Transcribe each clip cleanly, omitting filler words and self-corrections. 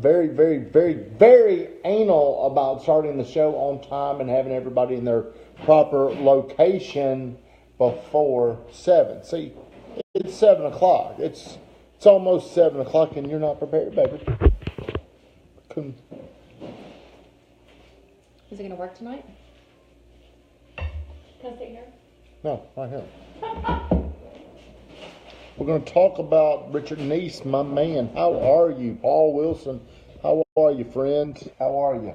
very, very, very, very anal about starting the show on time and having everybody in their proper location before 7. See, it's 7 o'clock. It's almost 7 o'clock and you're not prepared, baby. Is it going to work tonight? Can I sit here? No, right here. We're going to talk about Richard Neese, my man. How are you? Paul Wilson, how are you, friend? How are you?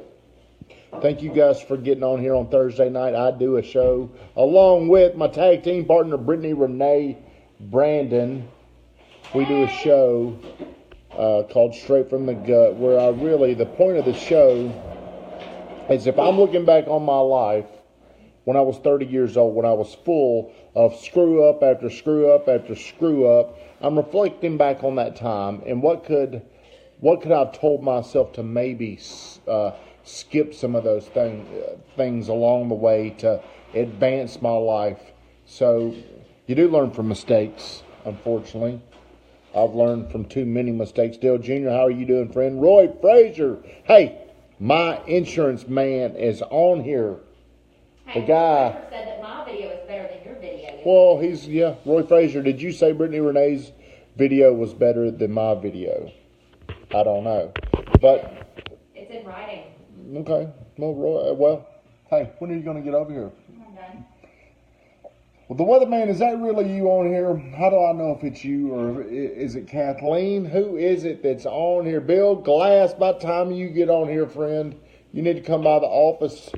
Thank you guys for getting on here on Thursday night. I do a show along with my tag team partner, Brittany Renee Brandon. We do a show called Straight from the Gut, where the point of the show is if I'm looking back on my life when I was 30 years old, when I was full of screw up after screw up after screw up, I'm reflecting back on that time and what could I have told myself to maybe skip some of those things along the way to advance my life. So you do learn from mistakes, unfortunately. I've learned from too many mistakes. Dale Jr., how are you doing, friend? Roy Frazier, hey, my insurance man is on here. The guy said that my video is better than your video. Well, Roy Frazier, did you say Brittany Renee's video was better than my video? I don't know. But it's in writing. Okay. Well, Roy, hey, when are you going to get over here? I'm done. Well, the weatherman, is that really you on here? How do I know if it's you or is it Kathleen? Who is it that's on here? Bill Glass, by the time you get on here, friend, you need to come by the office.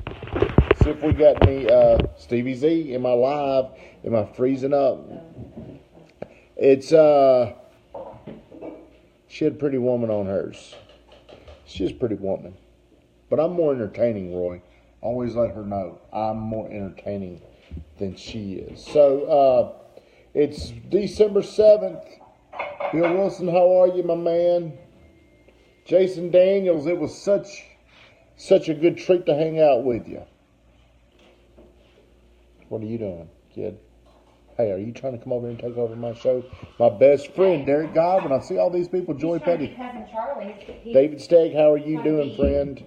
See if we got any Stevie Z. Am I live? Am I freezing up? It's she had Pretty Woman on hers. She's a pretty woman. But I'm more entertaining, Roy. Always let her know I'm more entertaining than she is. So it's December 7th. Bill Wilson, how are you, my man? Jason Daniels, it was such a good treat to hang out with you. What are you doing, kid? Hey, are you trying to come over and take over my show? My best friend, Derek Godwin. I see all these people. Joy Petty. Cousin Charlie. David Stagg, how are you doing, friend?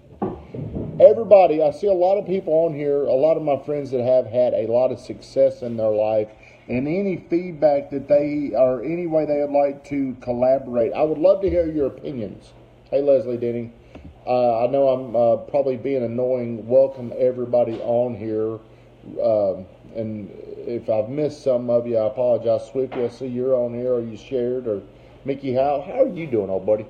Everybody, I see a lot of people on here, a lot of my friends that have had a lot of success in their life, and any feedback that any way they would like to collaborate. I would love to hear your opinions. Hey, Leslie Denny. I know I'm probably being annoying. Welcome everybody on here. And if I've missed some of you, I apologize. Swifty, I see you're on here, or you shared, or Mickey, how are you doing, old buddy?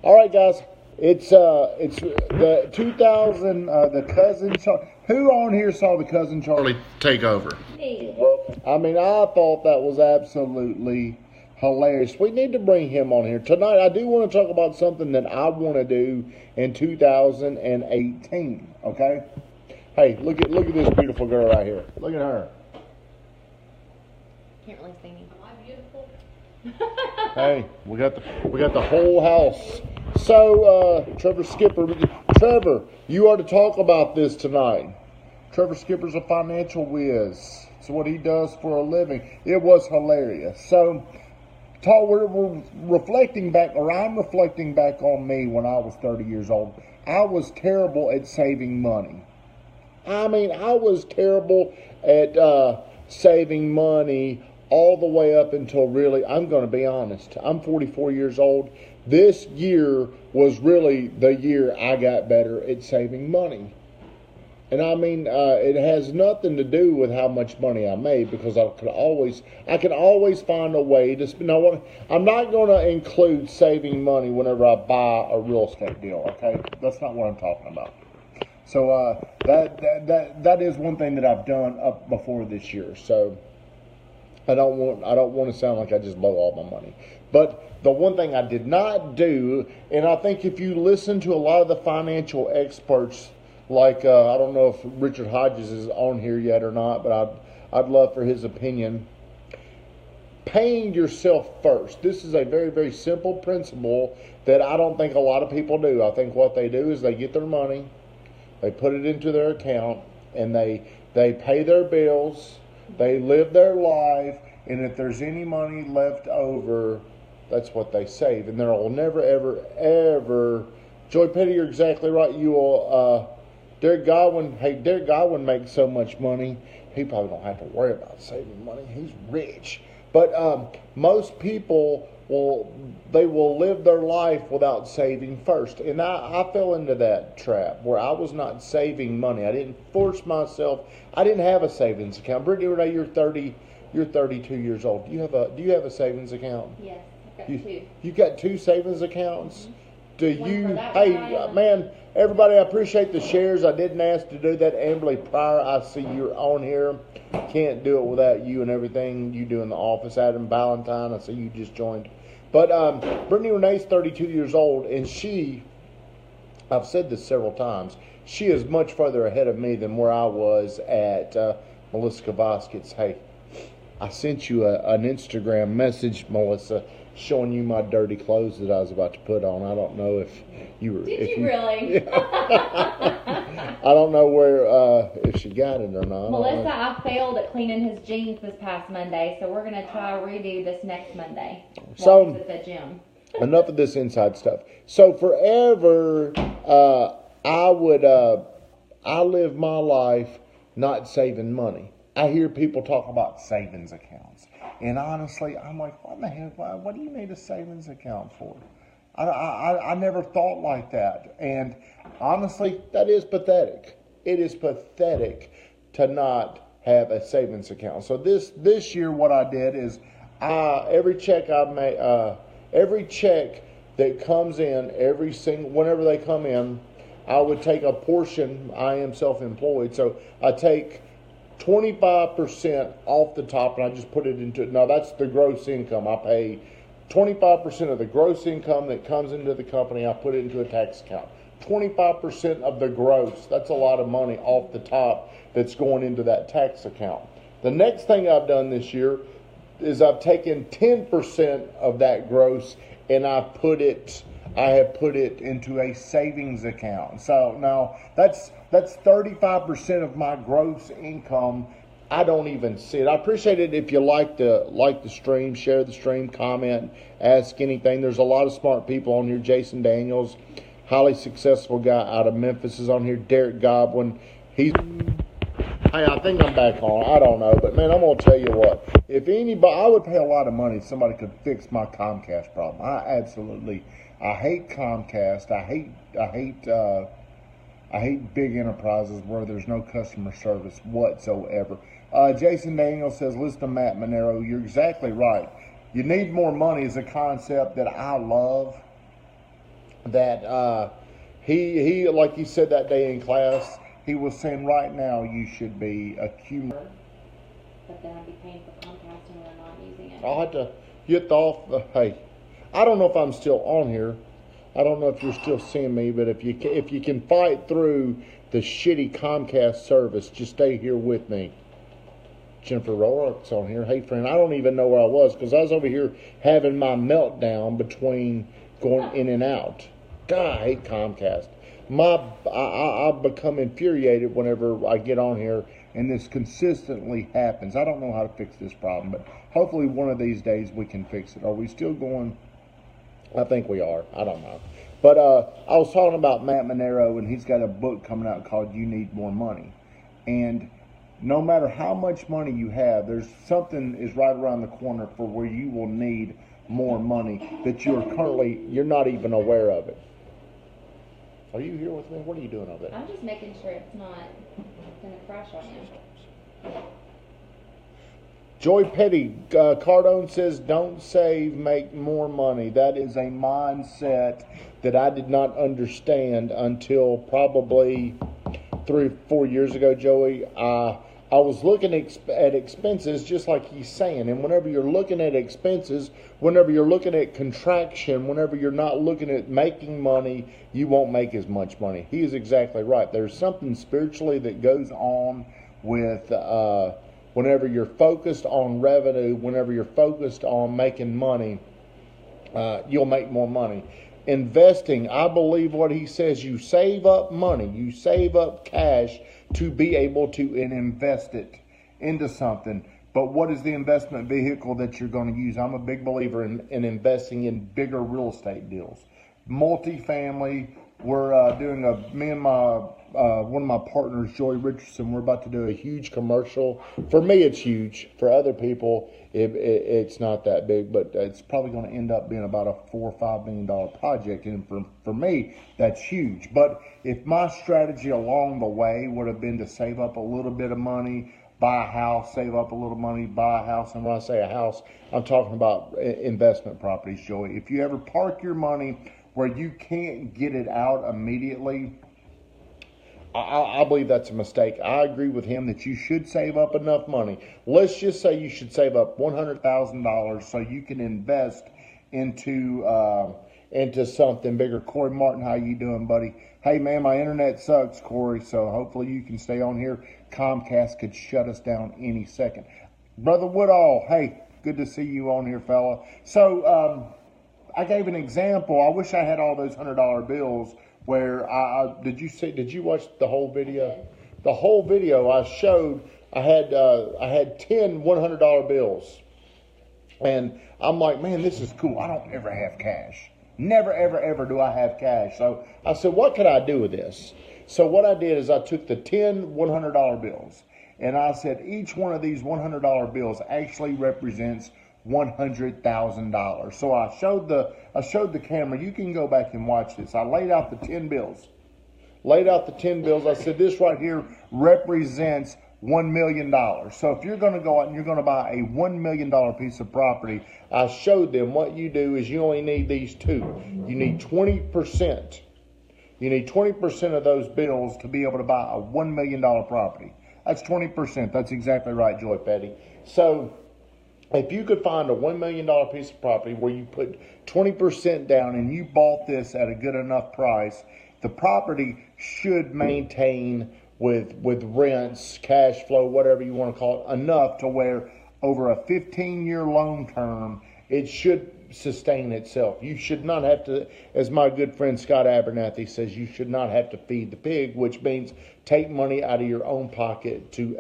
All right, guys, it's the 2000 the Cousin Charlie. Who on here saw the Cousin Charlie take over? Me. I mean, I thought that was absolutely hilarious. We need to bring him on here tonight. I do want to talk about something that I want to do in 2018. Okay. Hey, look at this beautiful girl right here. Look at her. Can't really see me. Am I beautiful? Hey, we got the whole house. So, Trevor Skipper, you are to talk about this tonight. Trevor Skipper's a financial whiz. It's what he does for a living. It was hilarious. So, we're reflecting back, or I'm reflecting back on me when I was 30 years old. I was terrible at saving money. I mean, I was terrible at saving money all the way up until really, I'm going to be honest, I'm 44 years old. This year was really the year I got better at saving money. And I mean, it has nothing to do with how much money I made, because I can always find a way to spend. Now, I'm not going to include saving money whenever I buy a real estate deal, okay? That's not what I'm talking about. So that is one thing that I've done up before this year. So I don't want to sound like I just blow all my money. But the one thing I did not do, and I think if you listen to a lot of the financial experts, like I don't know if Richard Hodges is on here yet or not, but I'd love for his opinion. Paying yourself first. This is a very, very simple principle that I don't think a lot of people do. I think what they do is they get their money, they put it into their account, and they pay their bills, they live their life, and if there's any money left over, That's what they save. And there will never, ever, ever... Joy Petty, you're exactly right. You will... Derek Godwin makes so much money, he probably don't have to worry about saving money. He's rich. But most people will live their life without saving first. And I fell into that trap where I was not saving money. I didn't force myself. I didn't have a savings account. Brittany, Renee, you're 32 years old. Do you have a savings account? Yes, I've got two. You've got two savings accounts? Mm-hmm. Do you? Hey, man, everybody, I appreciate the shares. I didn't ask to do that. Amberly Pryor, I see you're on here. Can't do it without you and everything you do in the office. Adam Valentine, I see you just joined. But Brittany Renee's 32 years old, and I've said this several times, she is much further ahead of me than where I was at Melissa Kavaskit's. Hey, I sent you an Instagram message, Melissa, showing you my dirty clothes that I was about to put on. I don't know if you were... Did you really? I don't know where, if she got it or not. Melissa, I failed at cleaning his jeans this past Monday, so we're going to try redo this next Monday. So, at the gym. Enough of this inside stuff. So forever, I live my life not saving money. I hear people talk about savings accounts. And honestly, I'm like, what the hell? What do you need a savings account for? I never thought like that. And honestly, that is pathetic. It is pathetic to not have a savings account. So this year, what I did is, every check that comes in, whenever they come in, I would take a portion. I am self-employed, so I take 25% off the top, and I just put it into, now that's the gross income. I pay 25% of the gross income that comes into the company. I put it into a tax account. 25% of the gross, that's a lot of money off the top that's going into that tax account. The next thing I've done this year is I've taken 10% of that gross and I have put it into a savings account. So now that's 35% of my gross income. I don't even see it. I appreciate it if you like the stream, share the stream, comment, ask anything. There's a lot of smart people on here. Jason Daniels, highly successful guy out of Memphis, is on here. Derek Godwin, hey, I think I'm back on. I don't know, but man, I'm gonna tell you what. If anybody, I would pay a lot of money if somebody could fix my Comcast problem. I hate Comcast. I hate big enterprises where there's no customer service whatsoever. Jason Daniels says, listen to Matt Monero. You're exactly right. You need more money is a concept that I love. That he like he said that day in class, he was saying right now you should be accumulating. But then I'd be paying for Comcast and we're not using it. I'll have to get off the, hey, I don't know if I'm still on here. I don't know if you're still seeing me, but if you can fight through the shitty Comcast service, just stay here with me. Jennifer Rorick's on here. Hey, friend, I don't even know where I was because I was over here having my meltdown between going in and out. God, I hate Comcast. I become infuriated whenever I get on here and this consistently happens. I don't know how to fix this problem, but hopefully one of these days we can fix it. Are we still going? I think we are. I don't know. But I was talking about Matt Monero, and he's got a book coming out called You Need More Money. And no matter how much money you have, there's something is right around the corner for where you will need more money that you're not even aware of it. Are you here with me? What are you doing over there? I'm just making sure it's not going to crash on you. Joy Petty, Cardone says, don't save, make more money. That is a mindset that I did not understand until probably 3 or 4 years ago, Joey. I was looking at expenses just like he's saying. And whenever you're looking at expenses, whenever you're looking at contraction, whenever you're not looking at making money, you won't make as much money. He is exactly right. There's something spiritually that goes on with whenever you're focused on revenue, whenever you're focused on making money, you'll make more money. Investing, I believe what he says, you save up money, you save up cash to be able to invest it into something. But what is the investment vehicle that you're going to use? I'm a big believer in investing in bigger real estate deals. Multifamily, we're doing me and my one of my partners, Joy Richardson, we're about to do a huge commercial. For me, it's huge. For other people, it's not that big, but it's probably going to end up being about a $4 or $5 million project. And for me, that's huge. But if my strategy along the way would have been to save up a little bit of money, buy a house, save up a little money, buy a house. And when I say a house, I'm talking about investment properties, Joey. If you ever park your money where you can't get it out immediately, I believe that's a mistake. I agree with him that you should save up enough money. Let's just say you should save up $100,000 so you can invest into something bigger. Corey Martin, how you doing, buddy? Hey, man, my internet sucks, Corey, so hopefully you can stay on here. Comcast could shut us down any second. Brother Woodall, hey, good to see you on here, fella. So I gave an example. I wish I had all those $100 bills. Where did you watch the whole video? The whole video I showed, I had 10 $100 bills. And I'm like, man, this is cool. I don't ever have cash. Never, ever, ever do I have cash. So I said, what could I do with this? So what I did is I took the 10 $100 bills and I said, each one of these $100 bills actually represents $100,000. So I showed the camera. You can go back and watch this. I laid out the 10 bills. I said, this right here represents $1 million. So if you're going to go out and you're going to buy a $1 million piece of property, I showed them what you do is you only need these two. You need 20%. You need 20% of those bills to be able to buy a $1 million property. That's 20%. That's exactly right, Joy Petty. So if you could find a $1 million piece of property where you put 20% down and you bought this at a good enough price, the property should maintain with rents, cash flow, whatever you want to call it, enough to where over a 15-year loan term, it should sustain itself. You should not have to, as my good friend Scott Abernathy says, you should not have to feed the pig, which means take money out of your own pocket to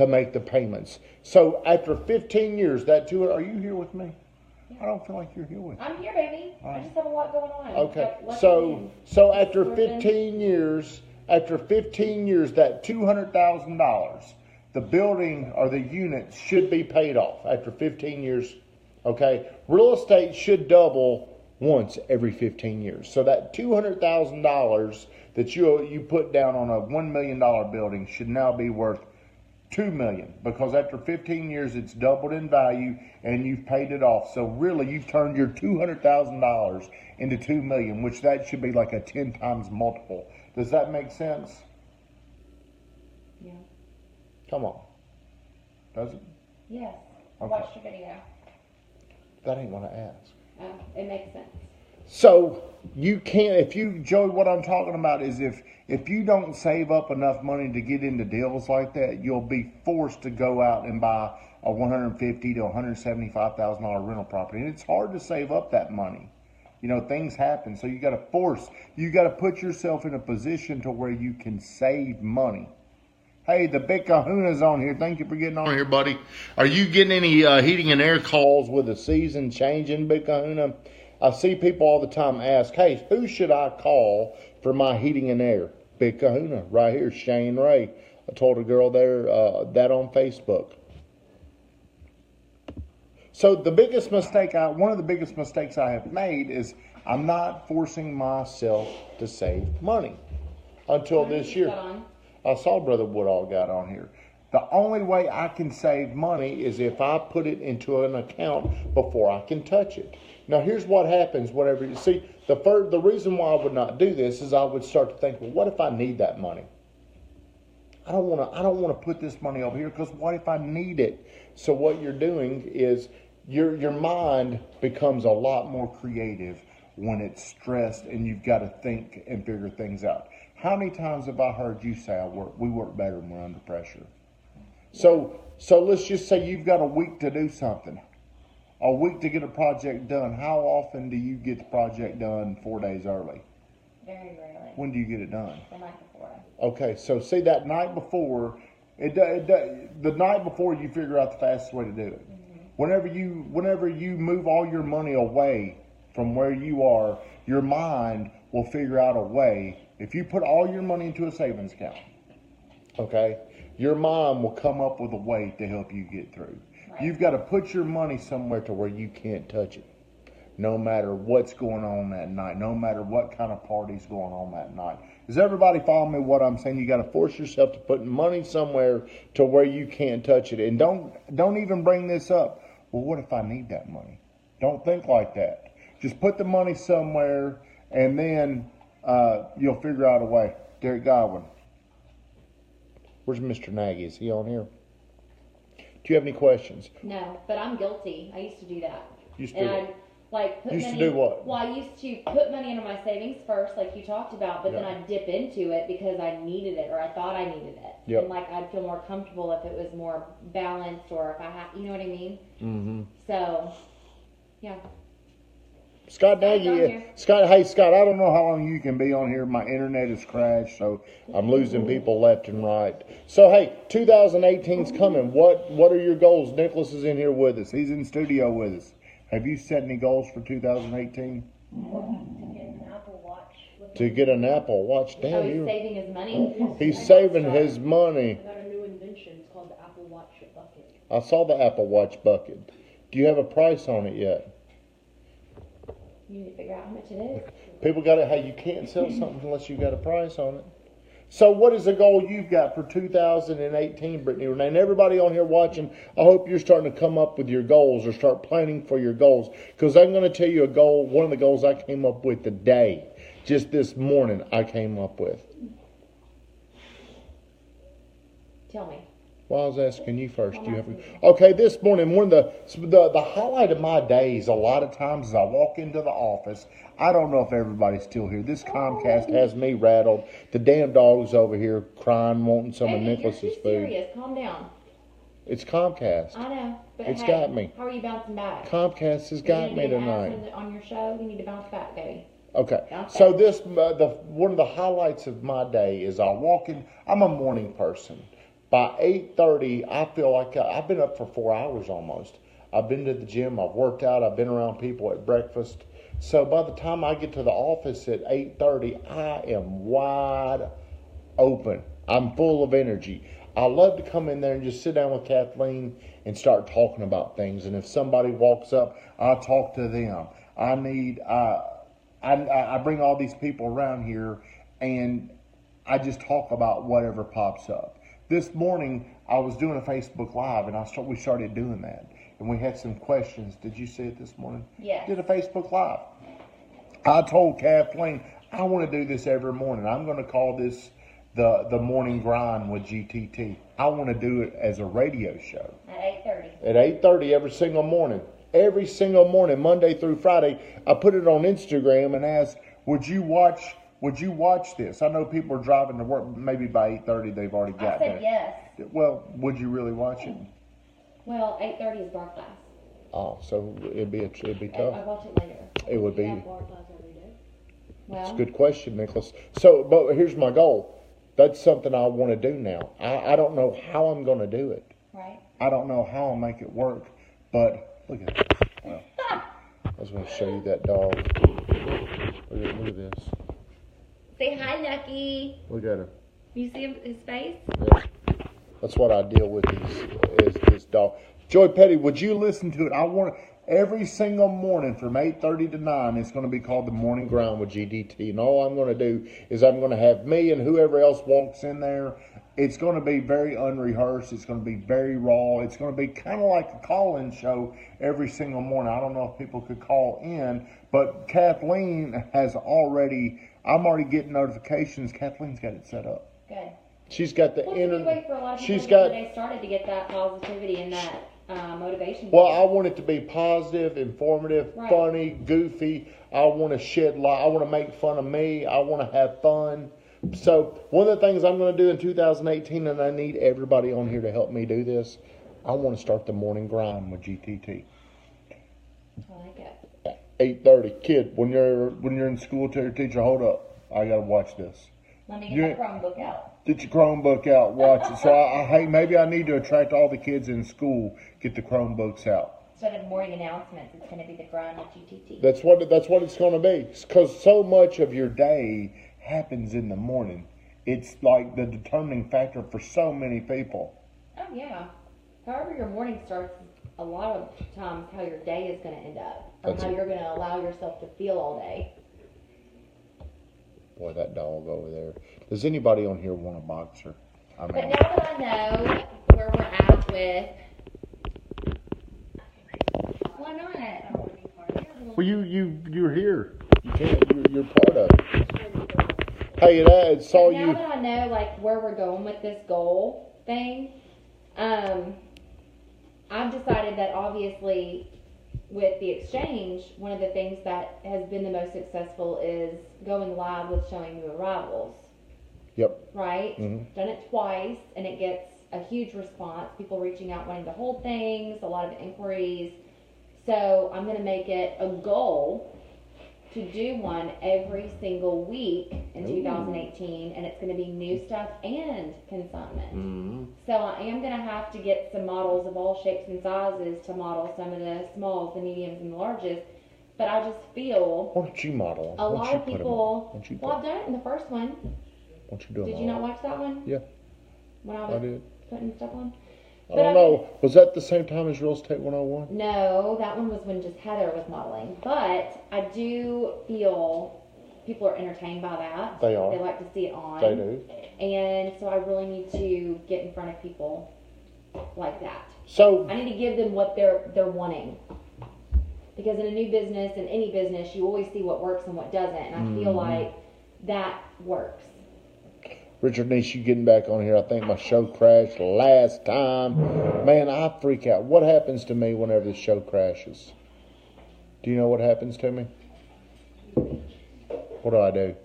make the payments. So after 15 years, are you here with me? Yeah. I don't feel like you're here with me. I'm here, baby. Right. I just have a lot going on. Okay. So after 15 years, that $200,000, the building or the units should be paid off after 15 years. Okay. Real estate should double once every 15 years. So that $200,000 that you put down on a $1 million building should now be worth $2 million, because after 15 years it's doubled in value and you've paid it off. So really you've turned your $200,000 into $2 million, which that should be like a 10 times multiple. Does that make sense? Yeah. Come on. Does it? Yes. Okay. Watch the video. That ain't what I asked. It makes sense. So you can't, Joey, what I'm talking about is if you don't save up enough money to get into deals like that, you'll be forced to go out and buy a $150,000 to $175,000 rental property. And it's hard to save up that money. You know, things happen. So you got to put yourself in a position to where you can save money. Hey, the Big Kahuna's on here. Thank you for getting on here, buddy. Are you getting any heating and air calls with the season changing, Big Kahuna? I see people all the time ask, hey, who should I call for my heating and air? Big Kahuna, right here, Shane Ray. I told a girl there that on Facebook. So one of the biggest mistakes I have made is I'm not forcing myself to save money until this year. I saw Brother Woodall got on here. The only way I can save money is if I put it into an account before I can touch it. Now, here's what happens whenever you see the reason why I would not do this is I would start to think, well, what if I need that money? I don't want to put this money over here because what if I need it? So what you're doing is your mind becomes a lot more creative when it's stressed and you've got to think and figure things out. How many times have I heard you say we work better when we're under pressure? So let's just say you've got a week to do something. A week to get a project done. How often do you get the project done 4 days early? Very rarely. When do you get it done? The night before. Okay, so see that night before, The night before, you figure out the fastest way to do it. Whenever you move all your money away from where you are, your mind will figure out a way. If you put all your money into a savings account, okay, your mind will come up with a way to help you get through. Right. You've got to put your money somewhere to where you can't touch it, no matter what's going on that night, no matter what kind of party's going on that night. Does everybody follow me what I'm saying? You got to force yourself to put money somewhere to where you can't touch it. And don't even bring this up. Well, what if I need that money? Don't think like that. Just put the money somewhere, and then you'll figure out a way. Derek Godwin. Where's Mr. Nagy? Is he on here? Do you have any questions? No, but I'm guilty. I used to do that. Used to Do what? Well, I used to put money into my savings first, like you talked about, but then I'd dip into it because I needed it or I thought I needed it. Yep. And I'd feel more comfortable if it was more balanced or if I had, you know what I mean? Mm-hmm. So, yeah. Scott Nagy, hey Scott, I don't know how long you can be on here. My internet has crashed, so I'm losing people left and right. So hey, 2018's coming. What are your goals? Nicholas is in here with us. He's in studio with us. Have you set any goals for 2018? To get an Apple Watch. Damn, he's saving his money. He's saving his money. I got a new invention. It's called the Apple Watch bucket. I saw the Apple Watch bucket. Do you have a price on it yet? You need to figure out how much it is. People got it. Hey, you can't sell something unless you got a price on it. So what is the goal you've got for 2018, Brittany Renee? And everybody on here watching, I hope you're starting to come up with your goals or start planning for your goals. Because I'm going to tell you a goal, one of the goals I came up with today, just this morning I came up with. Tell me. Well, I was asking you first. Do you have okay, this morning, one of the highlight of my days a lot of times is I walk into the office. I don't know if everybody's still here. This Comcast has me rattled. The damn dog's over here crying, wanting some of Nicholas's you're too food. Serious. Calm down. It's Comcast. I know. But It's got me. How are you bouncing back? Comcast has got me tonight. On your show, you need to bounce back, baby. Okay. So this one of the highlights of my day is I walk in. I'm a morning person. By 8:30, I feel like I've been up for 4 hours almost. I've been to the gym. I've worked out. I've been around people at breakfast. So by the time I get to the office at 8:30, I am wide open. I'm full of energy. I love to come in there and just sit down with Kathleen and start talking about things. And if somebody walks up, I talk to them. I bring all these people around here and I just talk about whatever pops up. This morning, I was doing a Facebook Live, and we started doing that. And we had some questions. Did you see it this morning? Yeah. Did a Facebook Live. I told Kathleen, I want to do this every morning. I'm going to call this the morning grind with GTT. I want to do it as a radio show. At 8:30. At 8:30 every single morning. Every single morning, Monday through Friday. I put it on Instagram and asked, would you watch this? I know people are driving to work. Maybe by 8:30 they've already got there. I said yes. Well, would you really watch it? Well, 8:30 is bar class. Oh, so it'd be I tough. watch it later. It would be. You have bar class every day. Well, It's a good question, Nicholas. So, but here's my goal. That's something I want to do now. I don't know how I'm going to do it. right. I don't know how I'll make it work. But look at this. Well, I was going to show you that dog. Look at this. Say hi, Nucky. Look at him. You see his face? Yeah. That's what I deal with is this dog. Joy Petty, would you listen to it? I want every single morning from 8:30 to 9. It's going to be called the Morning Grind with GDT, and all I'm going to do is I'm going to have me and whoever else walks in there. It's going to be very unrehearsed. It's going to be very raw. It's going to be kind of like a call-in show every single morning. I don't know if people could call in, but Kathleen has already. I'm already getting notifications. Kathleen's got it set up. Good. She's got the What's the way for a lot of people She's got. they started to get that positivity and that motivation. Well, I want it to be positive, informative, Right. funny, goofy. I want to shed light. I want to make fun of me. I want to have fun. So one of the things I'm going to do in 2018, and I need everybody on here to help me do this, I want to start the morning grind with GTT. I like it. 8:30. Kid, when you're in school, tell your teacher, hold up. I got to watch this. Let me get my Chromebook out. Get your Chromebook out, watch it. So hey, maybe I need to attract all the kids in school. Get the Chromebooks out. Instead of morning announcements, it's going to be the grind with GTT. That's what it's going to be. Because so much of your day happens in the morning. It's like the determining factor for so many people. Oh yeah. However your morning starts, a lot of times how your day is going to end up, or how you're going to allow yourself to feel all day. Boy, that dog over there. Does anybody on here want a boxer? But now that I know where we're at with, why not? Well, you're here. You can't. You're part of it. Hey, Dad, saw you. Now that I know like where we're going with this goal thing, I've decided that obviously with the exchange, one of the things that has been the most successful is going live with showing new arrivals. Yep. Right? Mm-hmm. Done it twice, and it gets a huge response. People reaching out wanting to hold things, a lot of inquiries. So I'm going to make it a goal to do one every single week in 2018, and it's going to be new stuff and consignment. Mm-hmm. So I am going to have to get some models of all shapes and sizes to model some of the smalls, the mediums, and the larges. But I just feel why don't you model? a lot of people. Well, I've them? done it in the first one. Why don't you do them Did you not watch that one? Yeah. When I was did. putting stuff on? I don't know. Was that the same time as Real Estate 101? No, that one was when just Heather was modeling. But I do feel people are entertained by that. They are. They like to see it on. They do. And so I really need to get in front of people like that. So I need to give them what they're wanting. Because in a new business, in any business, you always see what works and what doesn't. And I feel like that works. Richard Nish, you getting back on here. I think my show crashed last time. Man, I freak out. What happens to me whenever the show crashes? Do you know what happens to me? What do?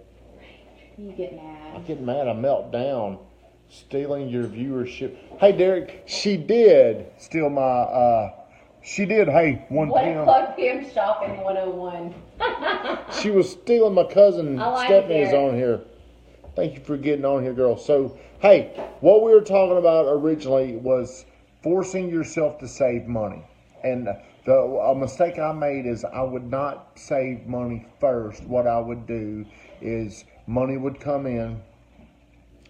You get mad. I get mad. I melt down. Stealing your viewership. Hey, Derek, she did steal my, she did, hey, 1 p.m. Plug PM Shopping 101. She was stealing my cousin. Stephanie is Derek. on here. Thank you for getting on here, girl. So, hey, what we were talking about originally was forcing yourself to save money. And a mistake I made is I would not save money first. What I would do is money would come in.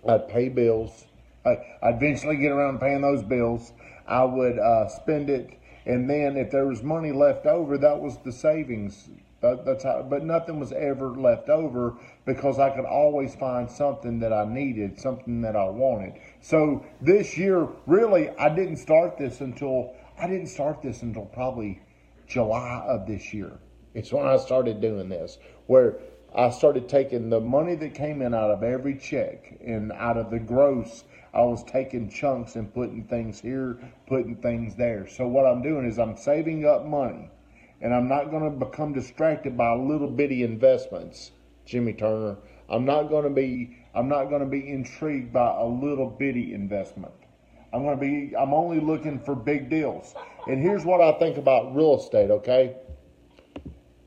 I'd pay bills. I'd eventually get around to paying those bills. I would spend it. And then if there was money left over, that was the savings. That's how, but nothing was ever left over because I could always find something that I needed, something that I wanted. So this year, really, I didn't start this until probably July of this year. It's when I started doing this, where I started taking the money that came in out of every check and out of the gross. I was taking chunks and putting things here, putting things there. So what I'm doing is I'm saving up money. And I'm not going to become distracted by little bitty investments, Jimmy Turner. I'm not going to be intrigued by a little bitty investment. I'm only looking for big deals. And here's what I think about real estate, okay?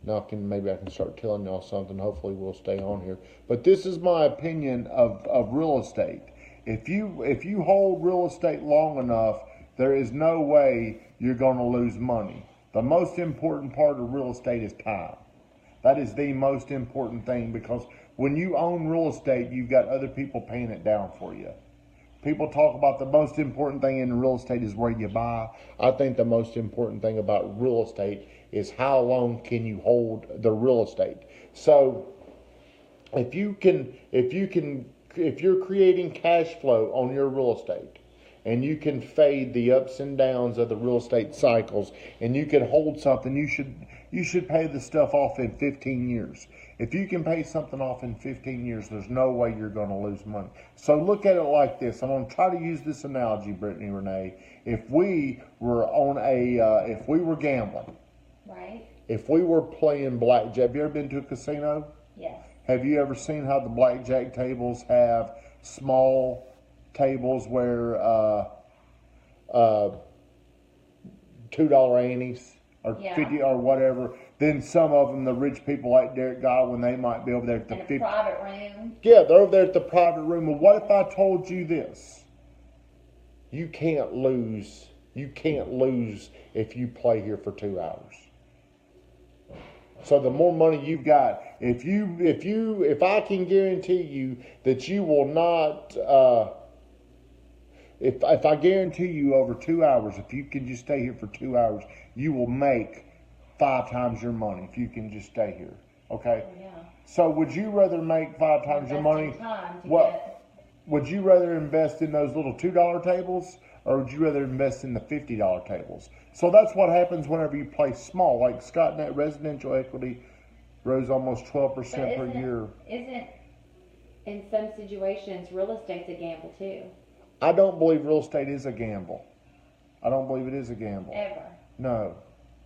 Now maybe I can start telling y'all something. Hopefully we'll stay on here. But this is my opinion of real estate. If you hold real estate long enough, there is no way you're going to lose money. The most important part of real estate is time. That is the most important thing because when you own real estate, you've got other people paying it down for you. People talk about the most important thing in real estate is where you buy. I think the most important thing about real estate is how long can you hold the real estate. So if you're creating cash flow on your real estate, and you can fade the ups and downs of the real estate cycles, and you can hold something, you should pay the stuff off in 15 years. If you can pay something off in 15 years, there's no way you're going to lose money. So look at it like this. I'm going to try to use this analogy, Brittany Renee. If we were if we were gambling, right? If we were playing blackjack, have you ever been to a casino? Yes. Have you ever seen how the blackjack tables have small tables where $2 antes or 50 or whatever? Then some of them, the rich people like Derek Godwin, they might be over there at the In a 50. private room. Yeah, they're over there at the private room. Well, what if I told you this? You can't lose. You can't lose if you play here for 2 hours. So the more money you've got, if I can guarantee you that you will not, if I guarantee you over 2 hours, if you can just stay here for 2 hours, you will make 5 times your money if you can just stay here. Okay. Yeah. So would you rather make 5 times your money? Would you rather invest in those little $2 tables, or would you rather invest in the $50 tables? So that's what happens whenever you play small. Like ScottNet residential equity rose almost 12% per year. Isn't in some situations real estate's a gamble too? I don't believe real estate is a gamble. I don't believe it is a gamble. Ever.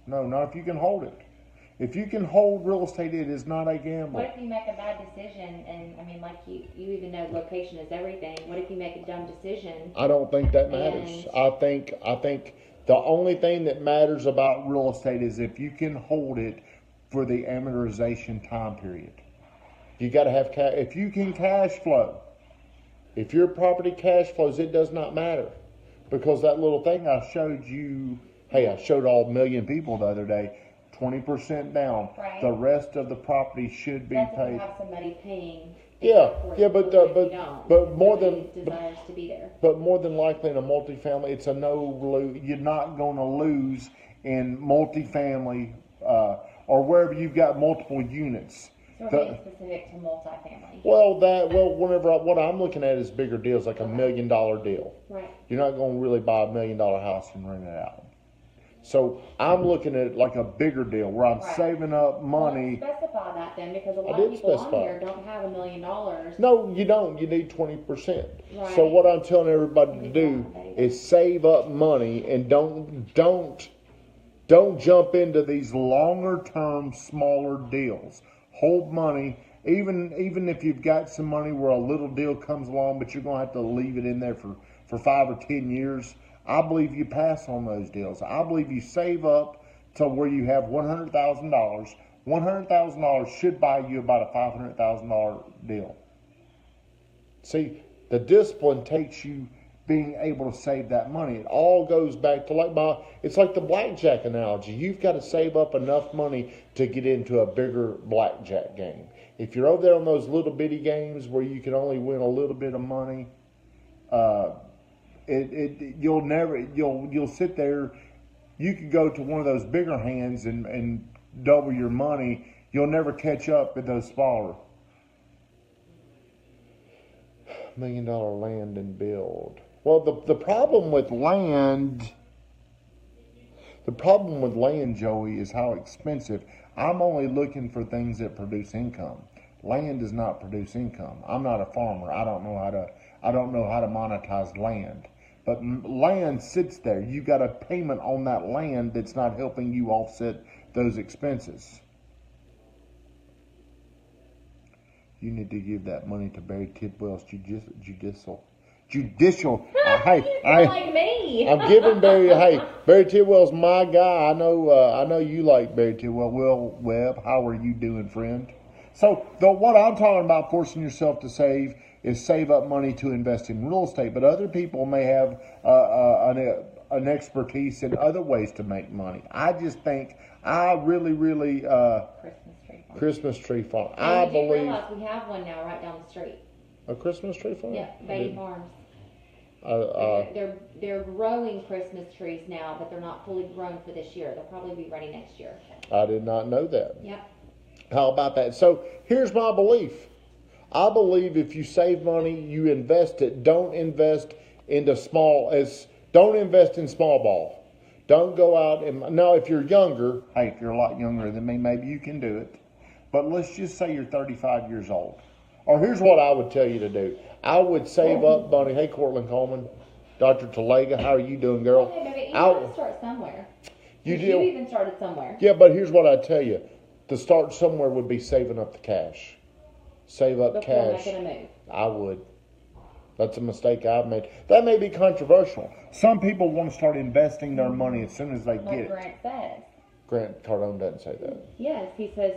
No, not if you can hold it. If you can hold real estate, it is not a gamble. What if you make a bad decision, and I mean, like you even know location is everything. What if you make a dumb decision? I don't think that matters. I think the only thing that matters about real estate is if you can hold it for the amortization time period. You got to have cash. If you can cash flow, if your property cash flows, it does not matter, because that little thing I showed you. Hey, I showed all 1 million people the other day. 20% down. Right. The rest of the property should be That's paid. if you have somebody paying. But more than desires to be there. But more than likely in a multifamily, it's a no lose. You're not going to lose in multifamily or wherever you've got multiple units. So we're being specific to multifamily. What I'm looking at is bigger deals, like $1 million deal. Right. You're not going to really buy $1 million house and rent it out. So I'm looking at it like a bigger deal where I'm saving up money. Well, specify that then, because a lot of people on here don't have $1 million. No, you don't. You need 20%. Right. So what I'm telling everybody to do is save up money and don't jump into these longer term, smaller deals. Hold money, even if you've got some money where a little deal comes along, but you're going to have to leave it in there for 5 or 10 years. I believe you pass on those deals. I believe you save up to where you have $100,000. $100,000 should buy you about a $500,000 deal. See, the discipline takes you being able to save that money. It all goes back to it's like the blackjack analogy. You've got to save up enough money to get into a bigger blackjack game. If you're over there on those little bitty games where you can only win a little bit of money, you'll sit there. You could go to one of those bigger hands and double your money. You'll never catch up with those smaller. $1 million land and build. Well, the problem with land, Joey, is how expensive. I'm only looking for things that produce income. Land does not produce income. I'm not a farmer. I don't know how to monetize land. But land sits there. You got a payment on that land that's not helping you offset those expenses. You need to give that money to Barry Tidwell's judicial. Like me. I'm giving Barry. Barry Tidwell's my guy. I know you like Barry Tidwell. Will Webb, how are you doing, friend? So what I'm talking about, forcing yourself to save, is save up money to invest in real estate. But other people may have an expertise in other ways to make money. I just think Christmas tree farm. I believe. Realize we have one now right down the street. A Christmas tree farm? Yeah, Beatty Farms. They're growing Christmas trees now, but they're not fully grown for this year. They'll probably be ready next year. I did not know that. Yep. How about that? So here's my belief. I believe if you save money, you invest it. Don't invest in small ball. Don't go out and now if you're younger, if you're a lot younger than me, maybe you can do it. But let's just say you're 35 years old. Or here's what I would tell you to do. I would save up money. Hey, Cortland Coleman, Dr. Talega, how are you doing, girl? Hey, baby, you got to start somewhere. You even started somewhere. Yeah, but here's what I tell you. To start somewhere would be saving up the cash. Save up Before cash. making a move. I would. That's a mistake I've made. That may be controversial. Some people want to start investing their money as soon as they get it. Like Grant says. Grant Cardone doesn't say that. Yes, he says